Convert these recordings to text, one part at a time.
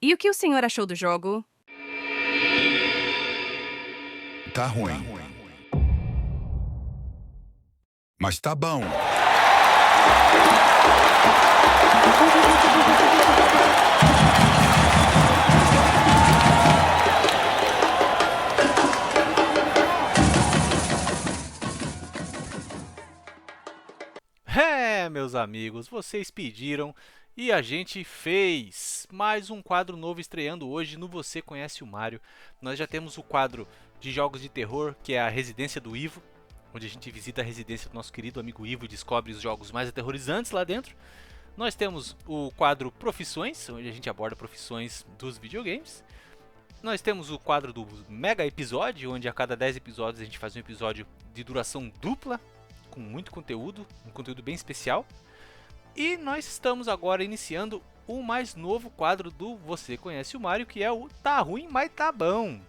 E o que o senhor achou do jogo? Tá ruim. Mas tá bom. Meus amigos, vocês pediram e a gente fez mais um quadro novo estreando hoje no Você Conhece o Mário. Nós já temos o quadro de jogos de terror, que é a Residência do Ivo, onde a gente visita a residência do nosso querido amigo Ivo e descobre os jogos mais aterrorizantes lá dentro. Nós temos o quadro Profissões, onde a gente aborda profissões dos videogames. Nós temos o quadro do Mega Episódio, onde a cada 10 episódios a gente faz um episódio de duração dupla, com muito conteúdo, um conteúdo bem especial. E nós estamos agora iniciando o mais novo quadro do Você Conhece o Mário, que é o Tá Ruim, Mas Tá Bom.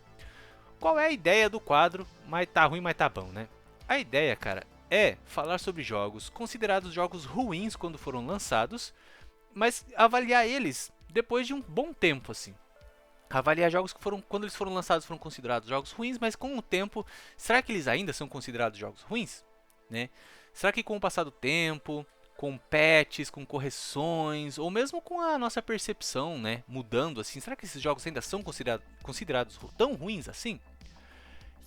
Qual é a ideia do quadro Mas Tá Ruim, Mas Tá Bom, né? A ideia, cara, é falar sobre jogos considerados jogos ruins quando foram lançados, mas avaliar eles depois de um bom tempo, assim. Avaliar jogos que quando eles foram lançados, foram considerados jogos ruins, mas com o tempo, será que eles ainda são considerados jogos ruins? Né? Será que com o passar do tempo, com patches, com correções, ou mesmo com a nossa percepção, né, mudando assim, será que esses jogos ainda são considerados tão ruins assim?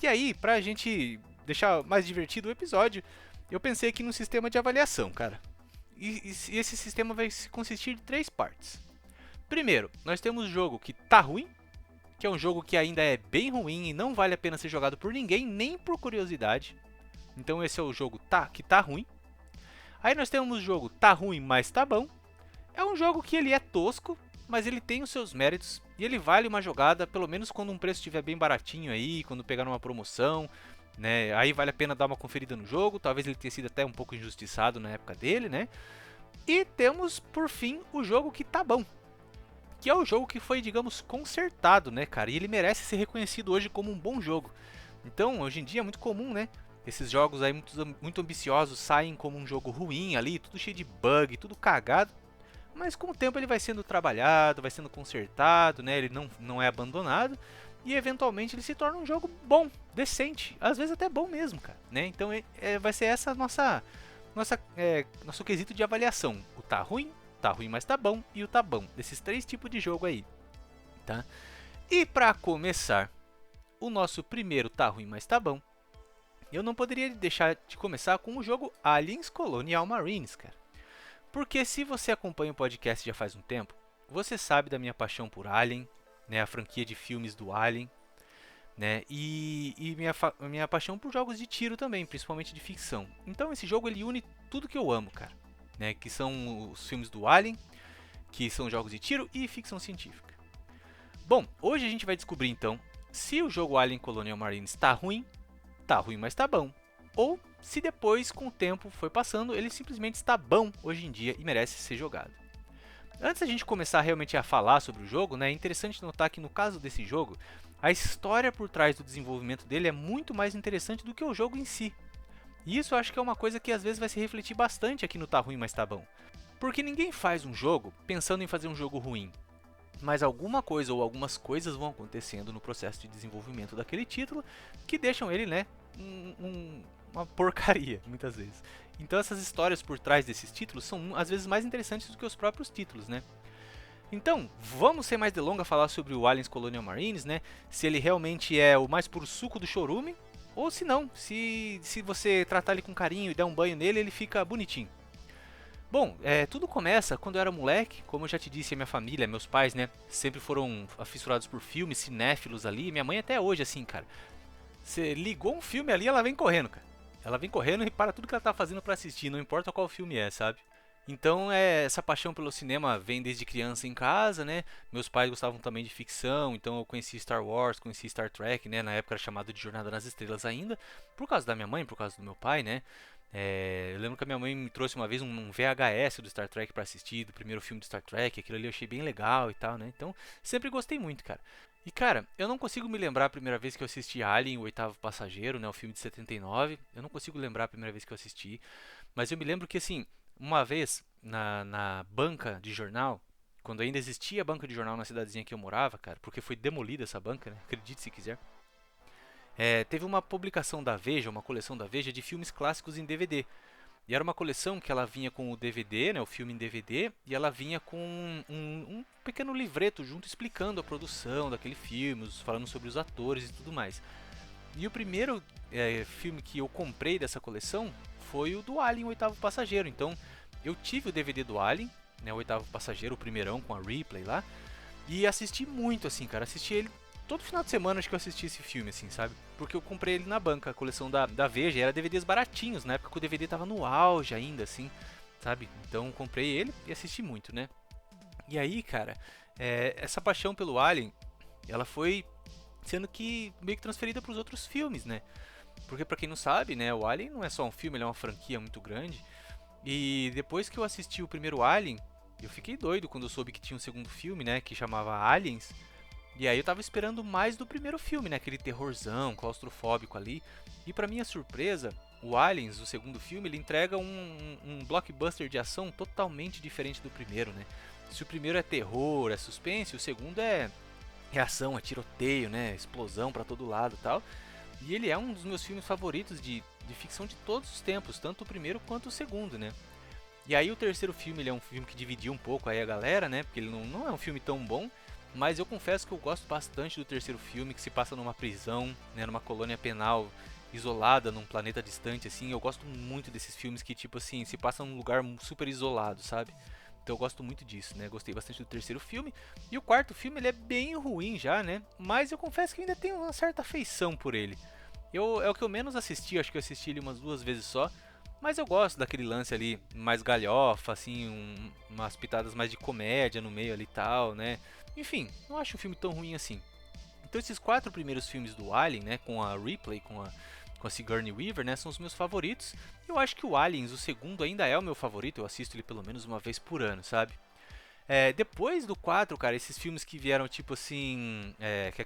E aí, pra gente deixar mais divertido o episódio, eu pensei aqui num sistema de avaliação, cara. E esse sistema vai consistir de 3 partes. Primeiro, nós temos o jogo que tá ruim, que é um jogo que ainda é bem ruim e não vale a pena ser jogado por ninguém, nem por curiosidade. Então esse é o jogo que tá ruim. Aí nós temos o jogo tá ruim, mas tá bom. É um jogo que ele é tosco, mas ele tem os seus méritos e ele vale uma jogada, pelo menos quando um preço estiver bem baratinho aí, quando pegar numa promoção, né? Aí vale a pena dar uma conferida no jogo, talvez ele tenha sido até um pouco injustiçado na época dele, né? E temos, por fim, o jogo que tá bom, que é o jogo que foi, digamos, consertado, né, cara? E ele merece ser reconhecido hoje como um bom jogo. Então, hoje em dia é muito comum, né? Esses jogos aí muito ambiciosos saem como um jogo ruim ali, tudo cheio de bug, tudo cagado. Mas com o tempo ele vai sendo trabalhado, vai sendo consertado, né? Ele não é abandonado. E eventualmente ele se torna um jogo bom, decente. Às vezes até bom mesmo, cara. Né? Então vai ser essa nosso quesito de avaliação. O tá ruim, mas tá bom. E o tá bom. Desses 3 tipos de jogo aí. Tá? E pra começar, o nosso primeiro tá ruim, mas tá bom. Eu não poderia deixar de começar com o jogo Aliens Colonial Marines, cara. Porque se você acompanha o podcast já faz um tempo, você sabe da minha paixão por Alien, né, a franquia de filmes do Alien, né, e minha paixão por jogos de tiro também, principalmente de ficção. Então esse jogo ele une tudo que eu amo, cara, né, que são os filmes do Alien, que são jogos de tiro e ficção científica. Bom, hoje a gente vai descobrir então se o jogo Alien Colonial Marines está ruim, mas tá bom. Ou se depois, com o tempo foi passando, ele simplesmente está bom hoje em dia e merece ser jogado. Antes da gente começar realmente a falar sobre o jogo, né, é interessante notar que no caso desse jogo, a história por trás do desenvolvimento dele é muito mais interessante do que o jogo em si. E isso eu acho que é uma coisa que às vezes vai se refletir bastante aqui no Tá Ruim, Mas Tá Bom. Porque ninguém faz um jogo pensando em fazer um jogo ruim. Mas alguma coisa ou algumas coisas vão acontecendo no processo de desenvolvimento daquele título que deixam ele, né, uma porcaria, muitas vezes. Então essas histórias por trás desses títulos são às vezes mais interessantes do que os próprios títulos, né? Então, vamos sem mais delongas falar sobre o Aliens Colonial Marines, né? Se ele realmente é o mais puro suco do chorume, ou se não, se você tratar ele com carinho e der um banho nele, ele fica bonitinho. Bom, tudo começa quando eu era moleque, como eu já te disse, a minha família, meus pais, né, sempre foram afissurados por filmes, cinéfilos ali, minha mãe até hoje, assim, cara. Você ligou um filme ali, ela vem correndo, cara. Ela vem correndo e para tudo que ela tá fazendo pra assistir, não importa qual filme é, sabe? Então, essa paixão pelo cinema vem desde criança em casa, né? Meus pais gostavam também de ficção, então eu conheci Star Wars, conheci Star Trek, né? Na época era chamado de Jornada nas Estrelas ainda, por causa da minha mãe, por causa do meu pai, né? Eu lembro que a minha mãe me trouxe uma vez um VHS do Star Trek pra assistir, do primeiro filme do Star Trek, aquilo ali eu achei bem legal e tal, né? Então, sempre gostei muito, cara. E cara, eu não consigo me lembrar a primeira vez que eu assisti Alien, o Oitavo Passageiro, né, o filme de 79. Eu não consigo lembrar a primeira vez que eu assisti. Mas eu me lembro que, assim, uma vez, na banca de jornal, quando ainda existia a banca de jornal na cidadezinha que eu morava, cara, porque foi demolida essa banca, né? Acredite se quiser. Teve uma publicação da Veja, uma coleção da Veja de filmes clássicos em DVD. E era uma coleção que ela vinha com o DVD, né, o filme em DVD, e ela vinha com um pequeno livreto junto explicando a produção daquele filme, falando sobre os atores e tudo mais. E o primeiro filme que eu comprei dessa coleção foi o do Alien, o Oitavo Passageiro. Então eu tive o DVD do Alien, né, o Oitavo Passageiro, o primeirão com a Ripley lá, e assisti muito assim, cara, assisti ele todo final de semana, acho que eu assisti esse filme, assim, sabe? Porque eu comprei ele na banca, a coleção da Veja, e era DVDs baratinhos, na época que o DVD tava no auge ainda, assim, sabe? Então comprei ele e assisti muito, né? E aí, cara, essa paixão pelo Alien, ela foi sendo que meio que transferida para os outros filmes, né? Porque pra quem não sabe, né, o Alien não é só um filme, ele é uma franquia muito grande. E depois que eu assisti o primeiro Alien, eu fiquei doido quando eu soube que tinha um segundo filme, né, que chamava Aliens. E aí eu tava esperando mais do primeiro filme, né? Aquele terrorzão, claustrofóbico ali. E pra minha surpresa, o Aliens, o segundo filme, ele entrega um blockbuster de ação totalmente diferente do primeiro, né? Se o primeiro é terror, é suspense, o segundo é ação, é tiroteio, né? Explosão pra todo lado e tal. E ele é um dos meus filmes favoritos de ficção de todos os tempos, tanto o primeiro quanto o segundo, né? E aí o terceiro filme, ele é um filme que dividiu um pouco aí a galera, né? Porque ele não é um filme tão bom. Mas eu confesso que eu gosto bastante do terceiro filme, que se passa numa prisão, né, numa colônia penal isolada, num planeta distante, assim. Eu gosto muito desses filmes que, tipo assim, se passam num lugar super isolado, sabe? Então eu gosto muito disso, né? Gostei bastante do terceiro filme. E o quarto filme, ele é bem ruim já, né? Mas eu confesso que ainda tenho uma certa afeição por ele. É o que eu menos assisti, acho que eu assisti ele umas 2 vezes só. Mas eu gosto daquele lance ali mais galhofa, assim, umas pitadas mais de comédia no meio ali e tal, né? Enfim, não acho o filme tão ruim assim. Então esses 4 primeiros filmes do Alien, né, com a Ripley, com a Sigourney Weaver, né, são os meus favoritos. Eu acho que o Aliens, o segundo, ainda é o meu favorito, eu assisto ele pelo menos uma vez por ano, sabe? Depois do 4, cara, esses filmes que vieram tipo assim,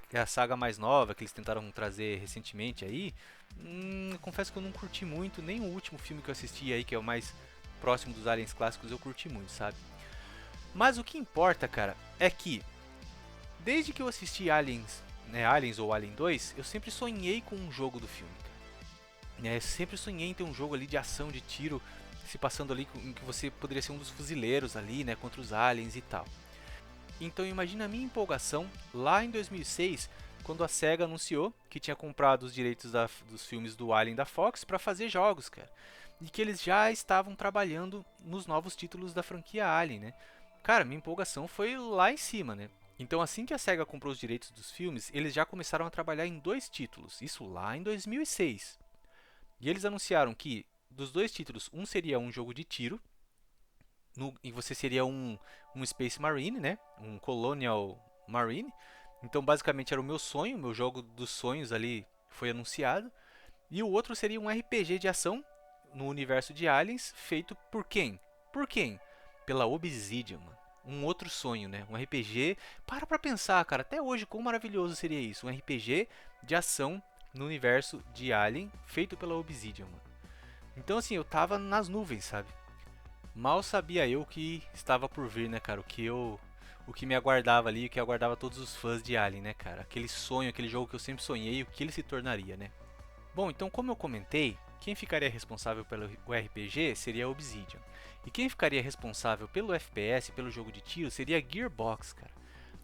que é a saga mais nova, que eles tentaram trazer recentemente aí, confesso que eu não curti muito, nem o último filme que eu assisti aí, que é o mais próximo dos Aliens clássicos, eu curti muito, sabe? Mas o que importa, cara, é que desde que eu assisti Aliens, né, Aliens ou Alien 2, eu sempre sonhei com um jogo do filme, cara. Sempre sonhei em ter um jogo ali de ação, de tiro, se passando ali em que você poderia ser um dos fuzileiros ali, né, contra os aliens e tal. Então imagina a minha empolgação lá em 2006, quando a SEGA anunciou que tinha comprado os direitos dos filmes do Alien da Fox para fazer jogos, cara. E que eles já estavam trabalhando nos novos títulos da franquia Alien, né? Cara, minha empolgação foi lá em cima, né? Então, assim que a SEGA comprou os direitos dos filmes, eles já começaram a trabalhar em 2 títulos, isso lá em 2006. E eles anunciaram que, dos 2 títulos, um seria um jogo de tiro, e você seria um Space Marine, né? Um Colonial Marine. Então, basicamente, era o meu sonho, o meu jogo dos sonhos ali foi anunciado. E o outro seria um RPG de ação no universo de Aliens, feito por quem? Por quem? Pela Obsidian, mano. Um outro sonho, né? Um RPG. Pra pensar, cara. Até hoje, quão maravilhoso seria isso? Um RPG de ação no universo de Alien, feito pela Obsidian, mano. Então, assim, eu tava nas nuvens, sabe? Mal sabia eu que estava por vir, né, cara? O que me aguardava ali, o que aguardava todos os fãs de Alien, né, cara? Aquele sonho, aquele jogo que eu sempre sonhei, o que ele se tornaria, né? Bom, então, como eu comentei, quem ficaria responsável pelo RPG seria a Obsidian. E quem ficaria responsável pelo FPS, pelo jogo de tiro, seria a Gearbox, cara.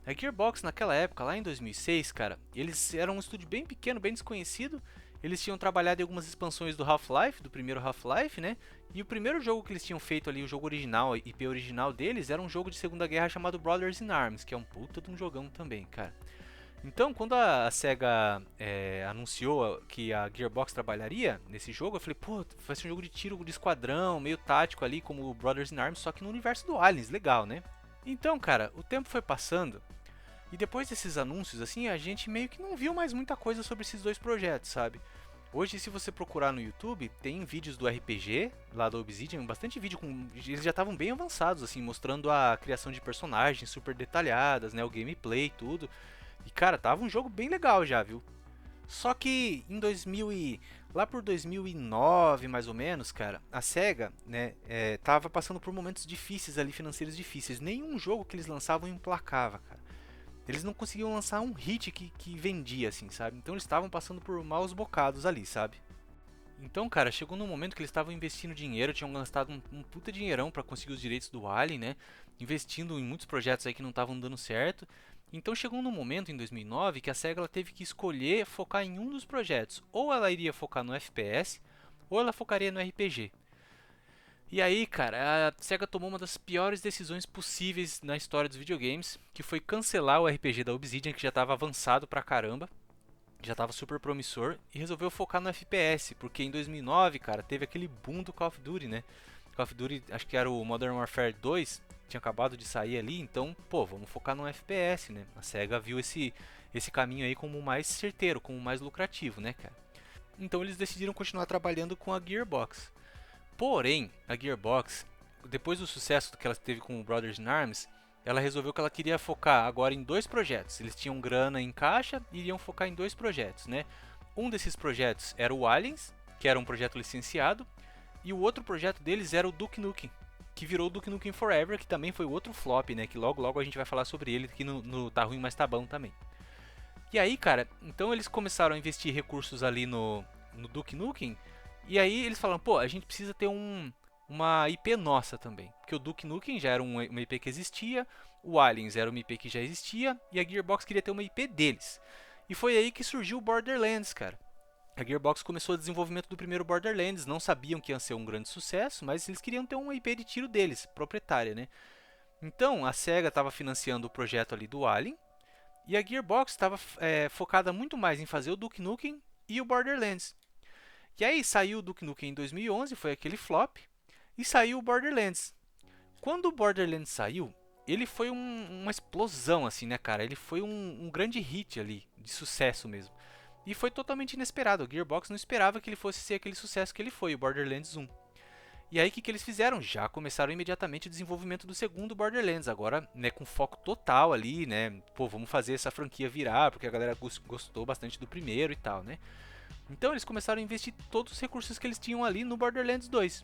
A Gearbox, naquela época, lá em 2006, cara, eles eram um estúdio bem pequeno, bem desconhecido. Eles tinham trabalhado em algumas expansões do Half-Life, do primeiro Half-Life, né? E o primeiro jogo que eles tinham feito ali, o jogo original, a IP original deles, era um jogo de Segunda Guerra chamado Brothers in Arms, que é um puta de um jogão também, cara. Então, quando a SEGA anunciou que a Gearbox trabalharia nesse jogo, eu falei, pô, vai ser um jogo de tiro de esquadrão, meio tático ali, como o Brothers in Arms, só que no universo do Aliens, legal, né? Então, cara, o tempo foi passando, e depois desses anúncios, assim, a gente meio que não viu mais muita coisa sobre esses 2 projetos, sabe? Hoje, se você procurar no YouTube, tem vídeos do RPG, lá da Obsidian, bastante vídeo com... Eles já estavam bem avançados, assim, mostrando a criação de personagens super detalhadas, né, o gameplay e tudo. E, cara, tava um jogo bem legal já, viu? Só que em Lá por 2009, mais ou menos, cara, a SEGA, né, tava passando por momentos difíceis ali, financeiros difíceis. Nenhum jogo que eles lançavam emplacava, cara. Eles não conseguiam lançar um hit que vendia, assim, sabe? Então eles estavam passando por maus bocados ali, sabe? Então, cara, chegou num momento que eles estavam investindo dinheiro, tinham gastado um puta dinheirão para conseguir os direitos do Alien, né? Investindo em muitos projetos aí que não estavam dando certo. Então chegou num momento em 2009 que a SEGA ela teve que escolher focar em um dos projetos. Ou ela iria focar no FPS, ou ela focaria no RPG. E aí, cara, a SEGA tomou uma das piores decisões possíveis na história dos videogames, que foi cancelar o RPG da Obsidian, que já estava avançado pra caramba, já estava super promissor, e resolveu focar no FPS, porque em 2009, cara, teve aquele boom do Call of Duty, né? Call of Duty, acho que era o Modern Warfare 2, tinha acabado de sair ali, então, pô, vamos focar no FPS, né? A SEGA viu esse caminho aí como mais certeiro, como mais lucrativo, né, cara? Então eles decidiram continuar trabalhando com a Gearbox. Porém, a Gearbox, depois do sucesso que ela teve com o Brothers in Arms, ela resolveu que ela queria focar agora em 2 projetos. Eles tinham grana em caixa e iriam focar em 2 projetos, né? Um desses projetos era o Aliens, que era um projeto licenciado, e o outro projeto deles era o Duke Nukem, que virou o Duke Nukem Forever, que também foi outro flop, né? Que logo logo a gente vai falar sobre ele aqui no Tá Ruim, Mas Tá Bom também. E aí, cara, então eles começaram a investir recursos ali no Duke Nukem, e aí eles falaram, pô, a gente precisa ter uma IP nossa também. Porque o Duke Nukem já era uma IP que existia, o Aliens era uma IP que já existia, e a Gearbox queria ter uma IP deles. E foi aí que surgiu o Borderlands, cara. A Gearbox começou o desenvolvimento do primeiro Borderlands, não sabiam que ia ser um grande sucesso, mas eles queriam ter uma IP de tiro deles, proprietária, né? Então, a SEGA estava financiando o projeto ali do Alien, e a Gearbox estava focada muito mais em fazer o Duke Nukem e o Borderlands. E aí saiu o Duke Nukem em 2011, foi aquele flop, e saiu o Borderlands. Quando o Borderlands saiu, ele foi uma explosão, assim, né, cara? Ele foi um grande hit ali, de sucesso mesmo. E foi totalmente inesperado. A Gearbox não esperava que ele fosse ser aquele sucesso que ele foi, o Borderlands 1. E aí o que eles fizeram? Já começaram imediatamente o desenvolvimento do segundo Borderlands, agora, né, com foco total ali, né? Pô, vamos fazer essa franquia virar, porque a galera gostou bastante do primeiro e tal, né? Então eles começaram a investir todos os recursos que eles tinham ali no Borderlands 2.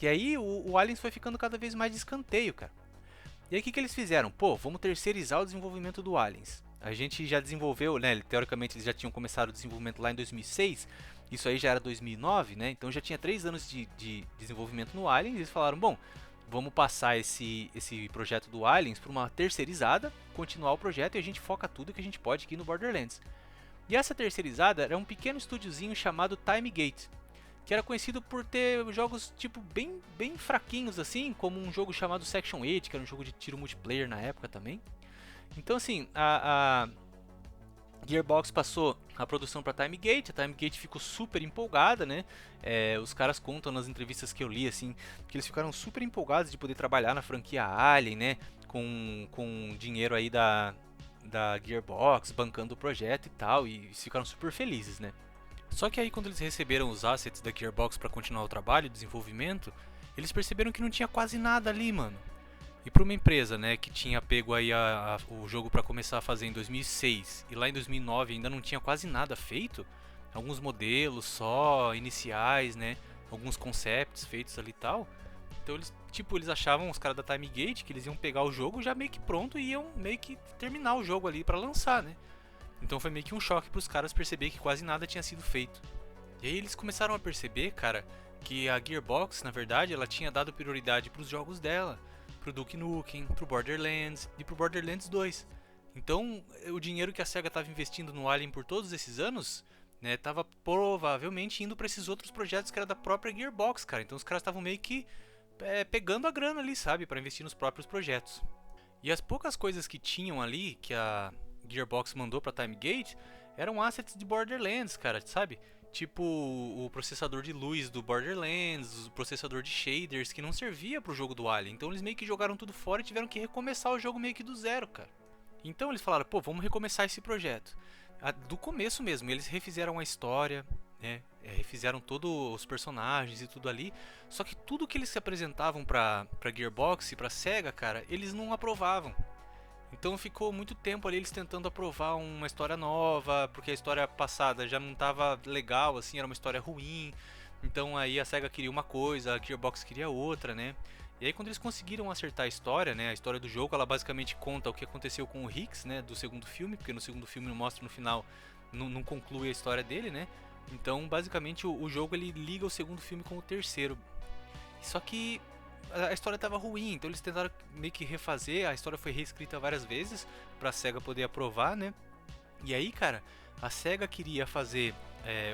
E aí o Aliens foi ficando cada vez mais de escanteio, cara. E aí o que eles fizeram? Pô, vamos terceirizar o desenvolvimento do Aliens. A gente já desenvolveu, né? Teoricamente eles já tinham começado o desenvolvimento lá em 2006. Isso aí já era 2009, né? Então já tinha 3 anos de desenvolvimento no Aliens. E eles falaram, bom, vamos passar esse projeto do Aliens para uma terceirizada, continuar o projeto e a gente foca tudo que a gente pode aqui no Borderlands. E essa terceirizada era um pequeno estúdiozinho chamado Timegate, que era conhecido por ter jogos tipo bem fraquinhos assim, como um jogo chamado Section 8, que era um jogo de tiro multiplayer na época também. Então assim, a Gearbox passou a produção para Timegate, a Timegate ficou super empolgada, né? Os caras contam nas entrevistas que eu li assim, que eles ficaram super empolgados de poder trabalhar na franquia Alien, né? Com dinheiro aí da Gearbox, bancando o projeto e tal, e ficaram super felizes, né? Só que aí quando eles receberam os assets da Gearbox para continuar o trabalho, o desenvolvimento, eles perceberam que não tinha quase nada ali, mano. E para uma empresa, né, que tinha pego aí o jogo para começar a fazer em 2006 e lá em 2009 ainda não tinha quase nada feito, alguns modelos só iniciais, né, alguns concepts feitos ali e tal. Então eles achavam, os caras da Timegate, que eles iam pegar o jogo já meio que pronto e iam meio que terminar o jogo ali para lançar, né? Então foi meio que um choque para os caras perceber que quase nada tinha sido feito. E aí eles começaram a perceber, cara, que a Gearbox, na verdade, ela tinha dado prioridade para os jogos dela, pro Duke Nukem, pro Borderlands e pro Borderlands 2. Então, o dinheiro que a SEGA estava investindo no Alien por todos esses anos, né, estava provavelmente indo para esses outros projetos que era da própria Gearbox, cara. Então os caras estavam meio que pegando a grana ali, sabe, para investir nos próprios projetos. E as poucas coisas que tinham ali, que a Gearbox mandou pra Timegate, eram assets de Borderlands, cara, sabe? Tipo o processador de luz do Borderlands, o processador de shaders, que não servia pro jogo do Alien. Então eles meio que jogaram tudo fora e tiveram que recomeçar o jogo meio que do zero, cara. Então eles falaram, pô, vamos recomeçar esse projeto. Do começo mesmo, eles refizeram a história, né? Refizeram todos os personagens e tudo ali. Só que tudo que eles se apresentavam pra Gearbox e pra SEGA, cara, eles não aprovavam. Então ficou muito tempo ali eles tentando aprovar uma história nova, porque a história passada já não estava legal, assim, era uma história ruim. Então aí a SEGA queria uma coisa, a Gearbox queria outra, né? E aí quando eles conseguiram acertar a história, né? A história do jogo, ela basicamente conta o que aconteceu com o Hicks, né? Do segundo filme, porque no segundo filme não mostra no final, não conclui a história dele, né? Então basicamente o jogo ele liga o segundo filme com o terceiro. Só que a história estava ruim, então eles tentaram meio que refazer, a história foi reescrita várias vezes pra SEGA poder aprovar, né? E aí, cara, a SEGA queria fazer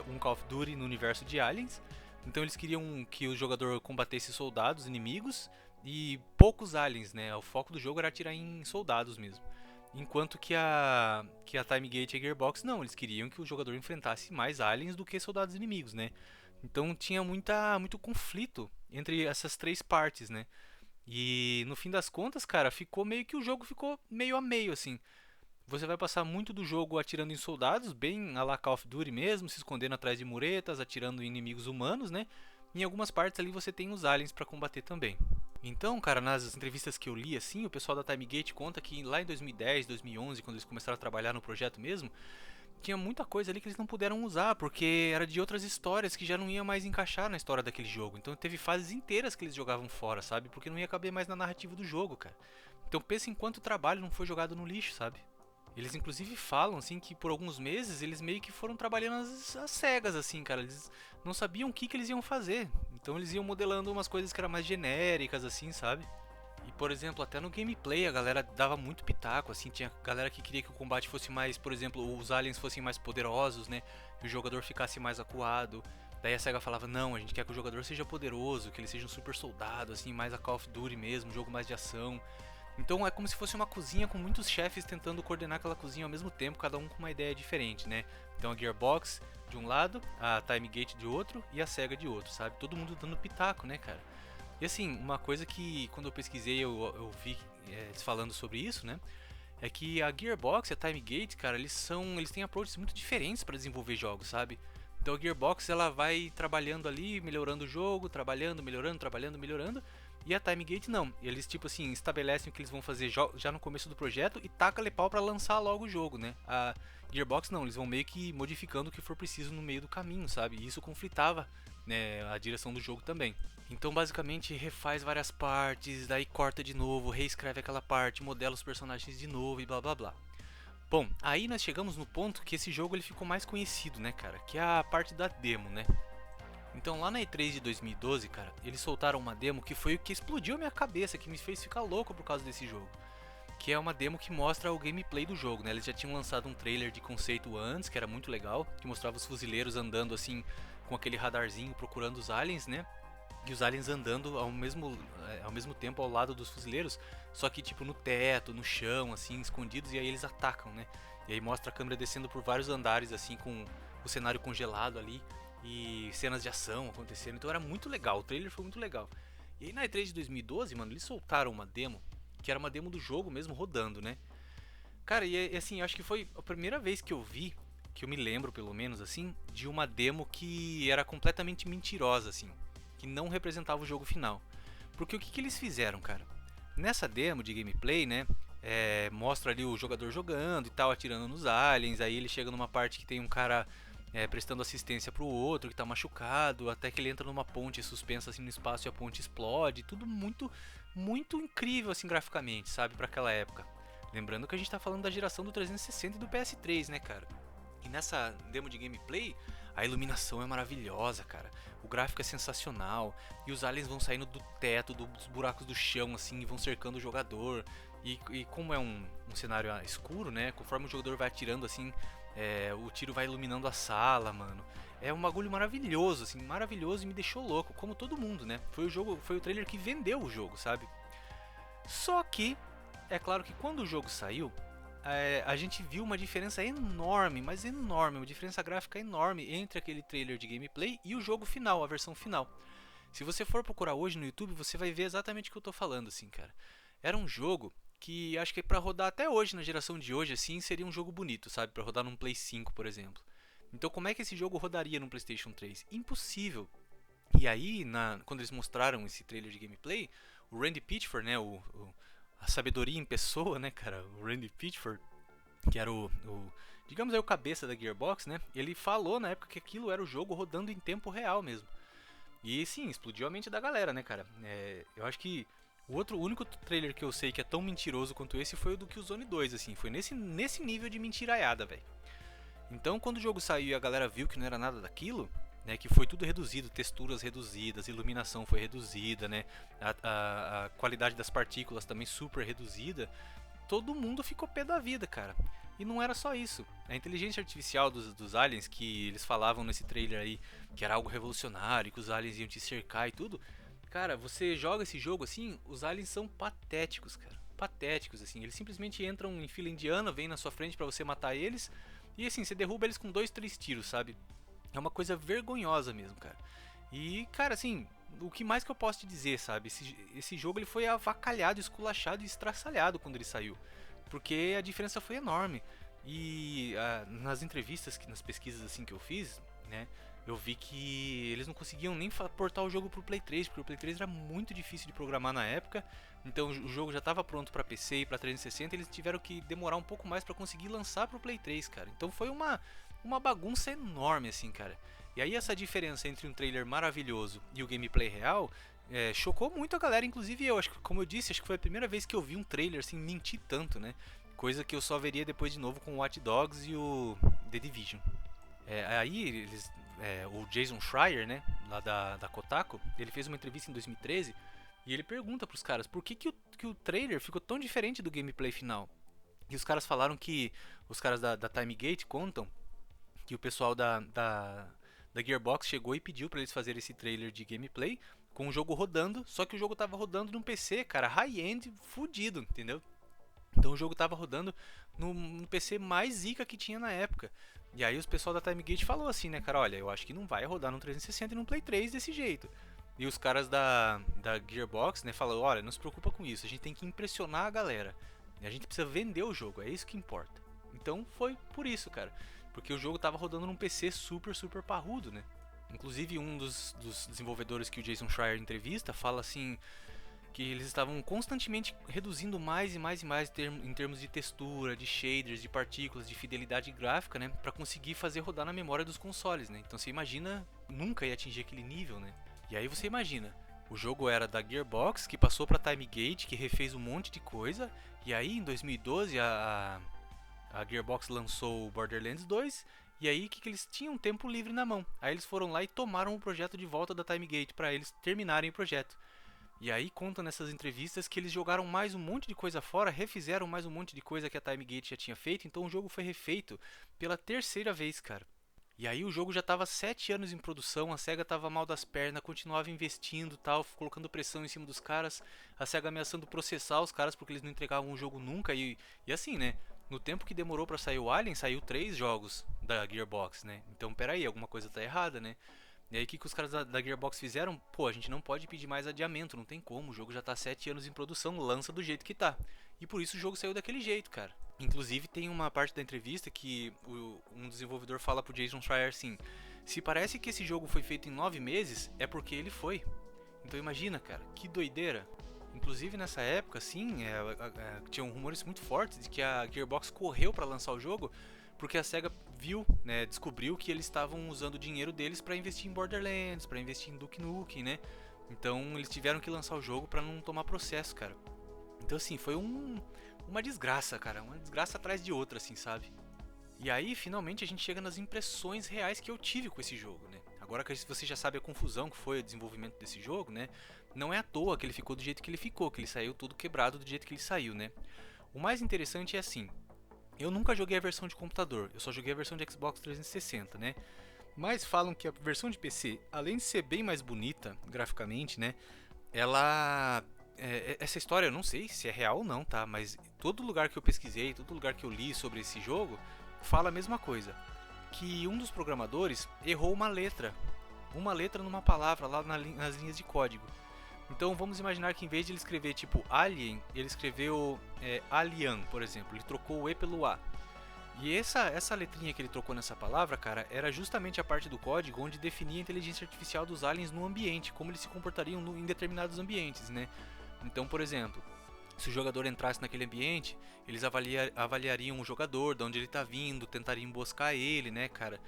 um Call of Duty no universo de Aliens, então eles queriam que o jogador combatesse soldados inimigos e poucos aliens, né? O foco do jogo era atirar em soldados mesmo. Enquanto que a Timegate e a Gearbox não, eles queriam que o jogador enfrentasse mais aliens do que soldados inimigos, né? Então tinha muito conflito entre essas três partes, né? E no fim das contas, cara, ficou meio que o jogo ficou meio a meio, assim. Você vai passar muito do jogo atirando em soldados, bem a la Call of Duty mesmo, se escondendo atrás de muretas, atirando em inimigos humanos, né? Em algumas partes ali você tem os aliens para combater também. Então, cara, nas entrevistas que eu li, assim, o pessoal da Timegate conta que lá em 2010, 2011, quando eles começaram a trabalhar no projeto mesmo, tinha muita coisa ali que eles não puderam usar, porque era de outras histórias que já não ia mais encaixar na história daquele jogo. Então teve fases inteiras que eles jogavam fora, sabe? Porque não ia caber mais na narrativa do jogo, cara. Então pensa em quanto trabalho não foi jogado no lixo, sabe? Eles inclusive falam, assim, que por alguns meses eles meio que foram trabalhando às cegas, assim, cara. Eles não sabiam o que eles iam fazer. Então eles iam modelando umas coisas que eram mais genéricas, assim, sabe? E, por exemplo, até no gameplay a galera dava muito pitaco, assim, tinha galera que queria que o combate fosse mais, por exemplo, os aliens fossem mais poderosos, né? Que o jogador ficasse mais acuado. Daí a SEGA falava, não, a gente quer que o jogador seja poderoso, que ele seja um super soldado, assim, mais a Call of Duty mesmo, um jogo mais de ação. Então é como se fosse uma cozinha com muitos chefes tentando coordenar aquela cozinha ao mesmo tempo, cada um com uma ideia diferente, né? Então a Gearbox de um lado, a Timegate de outro e a SEGA de outro, sabe? Todo mundo dando pitaco, né, cara? E assim, uma coisa que quando eu pesquisei eu vi eles falando sobre isso, né? É que a Gearbox e a Timegate, cara, eles têm approaches muito diferentes para desenvolver jogos, sabe? Então a Gearbox ela vai trabalhando ali, melhorando o jogo, trabalhando, melhorando, trabalhando, melhorando. E a Timegate não. Eles tipo assim, estabelecem o que eles vão fazer já no começo do projeto e taca-lhe pau pra lançar logo o jogo, né? A Gearbox não, eles vão meio que modificando o que for preciso no meio do caminho, sabe? E isso conflitava, né, a direção do jogo também. Então basicamente refaz várias partes, daí corta de novo, reescreve aquela parte, modela os personagens de novo e blá blá blá. Bom, aí nós chegamos no ponto que esse jogo ele ficou mais conhecido, né, cara? Que é a parte da demo, né? Então lá na E3 de 2012, cara, eles soltaram uma demo que foi o que explodiu a minha cabeça, que me fez ficar louco por causa desse jogo. Que é uma demo que mostra o gameplay do jogo, né? Eles já tinham lançado um trailer de conceito antes, que era muito legal, que mostrava os fuzileiros andando assim, com aquele radarzinho procurando os aliens, né? E os aliens andando ao mesmo tempo ao lado dos fuzileiros, só que tipo no teto, no chão, assim, escondidos, e aí eles atacam, né? E aí mostra a câmera descendo por vários andares, assim, com o cenário congelado ali, e cenas de ação acontecendo, então era muito legal, o trailer foi muito legal. E aí na E3 de 2012, mano, eles soltaram uma demo, que era uma demo do jogo mesmo rodando, né? Cara, e assim, eu acho que foi a primeira vez que eu vi, que eu me lembro pelo menos assim, de uma demo que era completamente mentirosa, assim, que não representava o jogo final. Porque o que eles fizeram, cara? Nessa demo de gameplay, né? Mostra ali o jogador jogando e tal, atirando nos aliens. Aí ele chega numa parte que tem um cara prestando assistência pro outro que tá machucado, até que ele entra numa ponte suspensa assim no espaço e a ponte explode. Tudo muito, muito incrível assim graficamente, sabe, para aquela época. Lembrando que a gente tá falando da geração do 360 e do PS3, né, cara? E nessa demo de gameplay, a iluminação é maravilhosa, cara. O gráfico é sensacional. E os aliens vão saindo do teto, dos buracos do chão, assim, e vão cercando o jogador. E como é um cenário escuro, né? Conforme o jogador vai atirando, assim, o tiro vai iluminando a sala, mano. É um bagulho maravilhoso, assim, maravilhoso e me deixou louco, como todo mundo, né? Foi o trailer que vendeu o jogo, sabe? Só que, é claro que quando o jogo saiu, a gente viu uma diferença enorme, mas enorme, uma diferença gráfica enorme entre aquele trailer de gameplay e o jogo final, a versão final. Se você for procurar hoje no YouTube, você vai ver exatamente o que eu tô falando, assim, cara. Era um jogo que acho que pra rodar até hoje, na geração de hoje, assim, seria um jogo bonito, sabe? Pra rodar num Play 5, por exemplo. Então como é que esse jogo rodaria num PlayStation 3? Impossível. E aí, quando eles mostraram esse trailer de gameplay, o Randy Pitchford, né, a sabedoria em pessoa, né, cara, o Randy Pitchford, que era digamos aí o cabeça da Gearbox, né, ele falou na época que aquilo era o jogo rodando em tempo real mesmo. E sim, explodiu a mente da galera, né, cara. Eu acho que o único trailer que eu sei que é tão mentiroso quanto esse foi o do Killzone 2, assim, foi nesse nível de mentiraiada, velho. Então, quando o jogo saiu e a galera viu que não era nada daquilo, né, que foi tudo reduzido, texturas reduzidas, iluminação foi reduzida, né, a qualidade das partículas também super reduzida, todo mundo ficou pé da vida, cara. E não era só isso. A inteligência artificial dos aliens, que eles falavam nesse trailer aí, que era algo revolucionário, que os aliens iam te cercar e tudo. Cara, você joga esse jogo assim, os aliens são patéticos, cara. Patéticos, assim. Eles simplesmente entram em fila indiana, vêm na sua frente pra você matar eles. E assim, você derruba eles com 2, 3 tiros, sabe? É uma coisa vergonhosa mesmo, cara. E, cara, assim, o que mais que eu posso te dizer, sabe? Esse jogo ele foi avacalhado, esculachado e estraçalhado quando ele saiu. Porque a diferença foi enorme. E nas entrevistas, nas pesquisas assim que eu fiz, né? Eu vi que eles não conseguiam nem portar o jogo pro Play 3, porque o Play 3 era muito difícil de programar na época. Então o jogo já estava pronto para PC e para 360, e eles tiveram que demorar um pouco mais para conseguir lançar pro Play 3, cara. Então foi uma bagunça enorme assim, cara. E aí essa diferença entre um trailer maravilhoso e o gameplay real chocou muito a galera, inclusive eu. Acho que, como eu disse, acho que foi a primeira vez que eu vi um trailer assim mentir tanto, né? Coisa que eu só veria depois de novo com o Watch Dogs e o The Division. Aí o Jason Schreier, né, lá da Kotaku, ele fez uma entrevista em 2013 e ele pergunta pros caras por que o trailer ficou tão diferente do gameplay final. E os caras falaram que, os caras da Timegate contam que o pessoal da Gearbox chegou e pediu pra eles fazerem esse trailer de gameplay com o jogo rodando, só que o jogo tava rodando num PC, cara, high-end, fudido, entendeu? Então o jogo tava rodando no PC mais zica que tinha na época. E aí os pessoal da Timegate falou assim, né, cara, olha, eu acho que não vai rodar no 360 e no Play 3 desse jeito. E os caras da Gearbox, né, falaram, olha, não se preocupa com isso, a gente tem que impressionar a galera. E a gente precisa vender o jogo, é isso que importa. Então foi por isso, cara. Porque o jogo tava rodando num PC super, super parrudo, né. Inclusive um dos desenvolvedores que o Jason Schreier entrevista fala assim que eles estavam constantemente reduzindo mais e mais e mais em termos de textura, de shaders, de partículas, de fidelidade gráfica, né, para conseguir fazer rodar na memória dos consoles, né. Então você imagina, nunca ia atingir aquele nível, né. E aí você imagina, o jogo era da Gearbox, que passou para Timegate, que refez um monte de coisa, e aí em 2012 a Gearbox lançou o Borderlands 2, e aí que eles tinham tempo livre na mão. Aí eles foram lá e tomaram o projeto de volta da Timegate para eles terminarem o projeto. E aí contam nessas entrevistas que eles jogaram mais um monte de coisa fora, refizeram mais um monte de coisa que a Timegate já tinha feito, então o jogo foi refeito pela terceira vez, cara. E aí o jogo já estava 7 anos em produção, a SEGA estava mal das pernas, continuava investindo, tal, colocando pressão em cima dos caras, a SEGA ameaçando processar os caras porque eles não entregavam o jogo nunca, e assim, né, no tempo que demorou para sair o Alien, saiu 3 jogos da Gearbox, né, então peraí, alguma coisa tá errada, né. E aí o que os caras da Gearbox fizeram? Pô, a gente não pode pedir mais adiamento, não tem como, o jogo já tá 7 anos em produção, lança do jeito que tá. E por isso o jogo saiu daquele jeito, cara. Inclusive tem uma parte da entrevista que um desenvolvedor fala pro Jason Schreier assim: se parece que esse jogo foi feito em 9 meses, é porque ele foi. Então imagina, cara, que doideira. Inclusive nessa época, sim, tinham rumores muito fortes de que a Gearbox correu para lançar o jogo porque a SEGA viu, né, descobriu que eles estavam usando o dinheiro deles para investir em Borderlands, para investir em Duke Nukem, né? Então eles tiveram que lançar o jogo para não tomar processo, cara. Então assim, foi uma desgraça, cara, uma desgraça atrás de outra, assim, sabe? E aí, finalmente, a gente chega nas impressões reais que eu tive com esse jogo, né? Agora que você já sabe a confusão que foi o desenvolvimento desse jogo, né? Não é à toa que ele ficou do jeito que ele ficou, que ele saiu tudo quebrado do jeito que ele saiu, né? O mais interessante é assim, eu nunca joguei a versão de computador, eu só joguei a versão de Xbox 360, né? Mas falam que a versão de PC, além de ser bem mais bonita graficamente, né? Ela... essa história eu não sei se é real ou não, tá? Mas todo lugar que eu pesquisei, todo lugar que eu li sobre esse jogo, fala a mesma coisa. Que um dos programadores errou uma letra numa palavra lá nas linhas de código. Então vamos imaginar que em vez de ele escrever tipo Alien, ele escreveu Alien, por exemplo. Ele trocou o E pelo A. E essa letrinha que ele trocou nessa palavra, cara, era justamente a parte do código onde definia a inteligência artificial dos aliens no ambiente, como eles se comportariam em determinados ambientes, né? Então, por exemplo, se o jogador entrasse naquele ambiente, eles avaliariam o jogador, de onde ele tá vindo, tentariam emboscar ele, né, cara?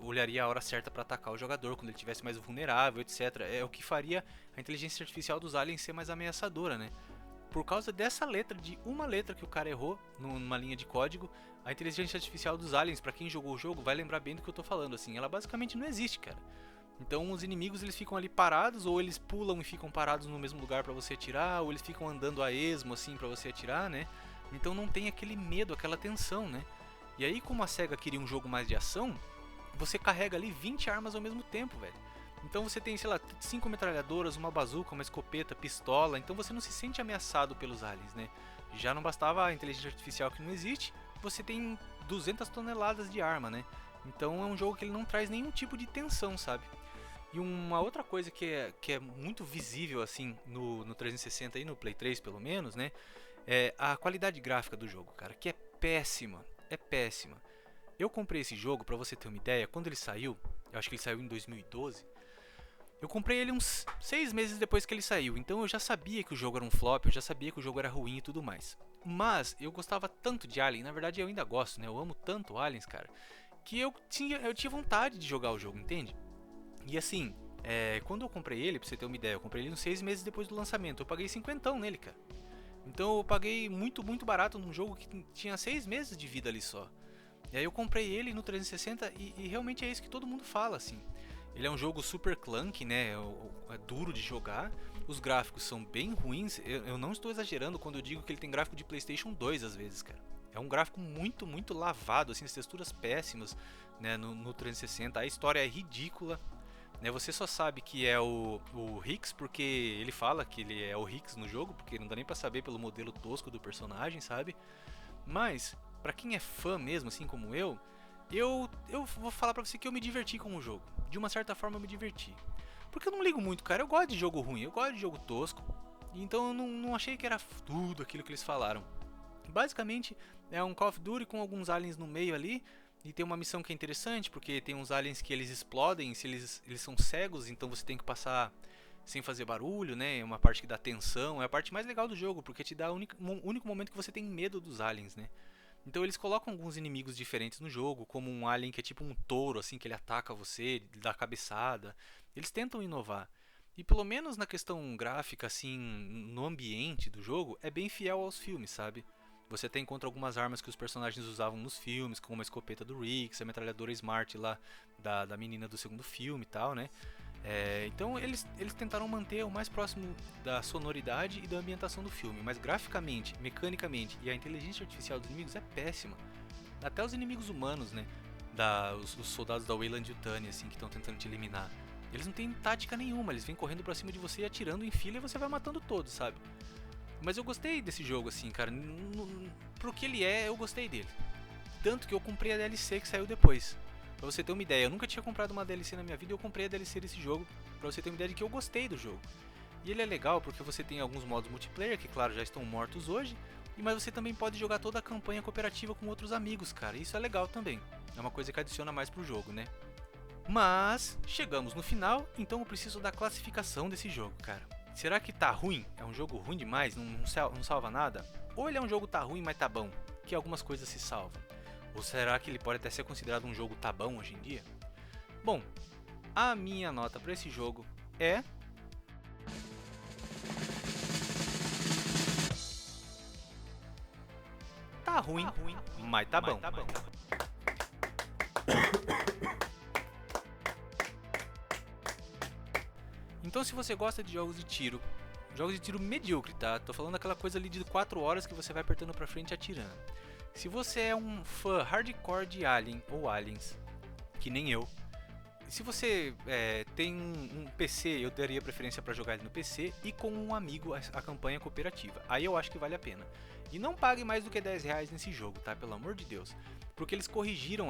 Olharia a hora certa para atacar o jogador quando ele estivesse mais vulnerável, etc. É o que faria a inteligência artificial dos aliens ser mais ameaçadora, né? Por causa dessa letra, de uma letra que o cara errou numa linha de código, a inteligência artificial dos aliens, para quem jogou o jogo, vai lembrar bem do que eu tô falando, assim, ela basicamente não existe, cara. Então os inimigos eles ficam ali parados, ou eles pulam e ficam parados no mesmo lugar para você atirar, ou eles ficam andando a esmo assim para você atirar, né? Então não tem aquele medo, aquela tensão, né? E aí, como a SEGA queria um jogo mais de ação, você carrega ali 20 armas ao mesmo tempo, velho. Então você tem, sei lá, 5 metralhadoras, uma bazuca, uma escopeta, pistola, então você não se sente ameaçado pelos aliens, né? Já não bastava a inteligência artificial que não existe, você tem 200 toneladas de arma, né? Então é um jogo que ele não traz nenhum tipo de tensão, sabe? E uma outra coisa que é muito visível assim no 360 e no Play 3 pelo menos, né? É a qualidade gráfica do jogo, cara, que é péssima, é péssima. Eu comprei esse jogo, pra você ter uma ideia, quando ele saiu, eu acho que ele saiu em 2012, eu comprei ele uns 6 meses depois que ele saiu, então eu já sabia que o jogo era um flop, eu já sabia que o jogo era ruim e tudo mais. Mas eu gostava tanto de Alien, na verdade eu ainda gosto, né? Eu amo tanto Aliens, cara, que eu tinha vontade de jogar o jogo, entende? E assim, quando eu comprei ele, pra você ter uma ideia, eu comprei ele uns 6 meses depois do lançamento, eu paguei 50 nele, cara. Então eu paguei muito barato num jogo que tinha 6 meses de vida ali só. E aí eu comprei ele no 360 e realmente é isso que todo mundo fala, assim. Ele é um jogo super clunky, né? É duro de jogar. Os gráficos são bem ruins. Eu não estou exagerando quando eu digo que ele tem gráfico de PlayStation 2 às vezes, cara. É um gráfico muito lavado, assim, as texturas péssimas, né, no 360. A história é ridícula, né? Você só sabe que é o Hicks porque ele fala que ele é o Hicks no jogo, porque não dá nem pra saber pelo modelo tosco do personagem, sabe? Mas pra quem é fã mesmo, assim como eu vou falar pra você que eu me diverti com o jogo. De uma certa forma eu me diverti. Porque eu não ligo muito, cara. Eu gosto de jogo ruim, eu gosto de jogo tosco. Então eu não achei que era tudo aquilo que eles falaram. Basicamente é um Call of Duty com alguns aliens no meio ali. E tem uma missão que é interessante, porque tem uns aliens que eles explodem, se eles são cegos, então você tem que passar sem fazer barulho, né? É uma parte que dá tensão, é a parte mais legal do jogo, porque te dá o único momento que você tem medo dos aliens, né? Então eles colocam alguns inimigos diferentes no jogo, como um alien que é tipo um touro, assim, que ele ataca você, ele dá cabeçada. Eles tentam inovar. E pelo menos na questão gráfica, assim, no ambiente do jogo, é bem fiel aos filmes, sabe? Você até encontra algumas armas que os personagens usavam nos filmes, como a escopeta do Riggs, a metralhadora Smart lá da menina do segundo filme e tal, né? Então eles tentaram manter o mais próximo da sonoridade e da ambientação do filme, mas graficamente, mecanicamente e a inteligência artificial dos inimigos é péssima. Até os inimigos humanos, né? Os soldados da Weyland-Yutani, assim, que estão tentando te eliminar. Eles não têm tática nenhuma, eles vêm correndo pra cima de você e atirando em fila e você vai matando todos, sabe? Mas eu gostei desse jogo, assim, cara. Pro que ele é, eu gostei dele. Tanto que eu comprei a DLC que saiu depois. Pra você ter uma ideia, eu nunca tinha comprado uma DLC na minha vida e eu comprei a DLC desse jogo. Pra você ter uma ideia de que eu gostei do jogo. E ele é legal porque você tem alguns modos multiplayer, que claro, já estão mortos hoje. Mas você também pode jogar toda a campanha cooperativa com outros amigos, cara. Isso é legal também. É uma coisa que adiciona mais pro jogo, né? Mas, chegamos no final, então eu preciso da classificação desse jogo, cara. Será que tá ruim? É um jogo ruim demais? Não salva nada? Ou ele é um jogo tá ruim, mas tá bom? Que algumas coisas se salvam? Ou será que ele pode até ser considerado um jogo tá bom hoje em dia? Bom, a minha nota para esse jogo é... Tá ruim, mas tá bom. Então se você gosta de jogos de tiro medíocre, tá? Tô falando aquela coisa ali de 4 horas que você vai apertando pra frente e atirando. Se você é um fã hardcore de Alien ou Aliens, que nem eu, se você tem um PC, eu daria preferência para jogar ele no PC e com um amigo a campanha cooperativa. Aí eu acho que vale a pena. E não pague mais do que R$10 nesse jogo, tá? Pelo amor de Deus. Porque eles corrigiram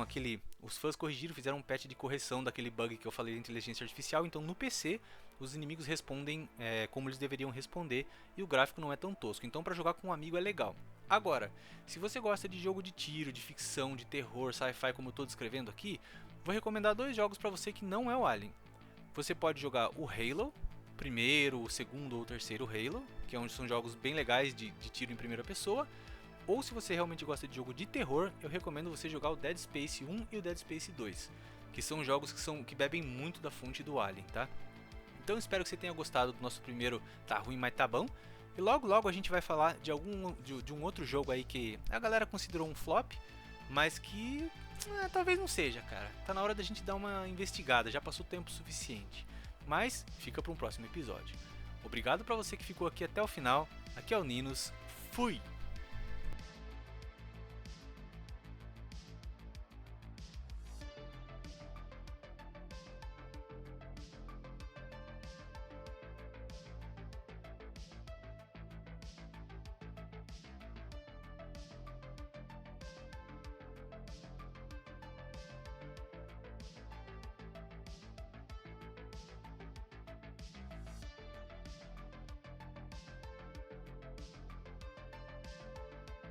os fãs corrigiram, fizeram um patch de correção daquele bug que eu falei de inteligência artificial. Então no PC os inimigos respondem como eles deveriam responder e o gráfico não é tão tosco. Então para jogar com um amigo é legal. Agora, se você gosta de jogo de tiro, de ficção, de terror, sci-fi como eu estou descrevendo aqui, vou recomendar 2 jogos para você que não é o Alien. Você pode jogar o Halo, primeiro, o segundo ou o terceiro Halo, que são jogos bem legais de tiro em primeira pessoa. Ou se você realmente gosta de jogo de terror, eu recomendo você jogar o Dead Space 1 e o Dead Space 2, que são jogos que bebem muito da fonte do Alien, tá? Então espero que você tenha gostado do nosso primeiro Tá Ruim, Mas Tá Bom. E logo logo a gente vai falar de um outro jogo aí que a galera considerou um flop, mas que talvez não seja, cara. Tá na hora da gente dar uma investigada, já passou tempo suficiente. Mas fica para um próximo episódio. Obrigado para você que ficou aqui até o final. Aqui é o Ninos. Fui!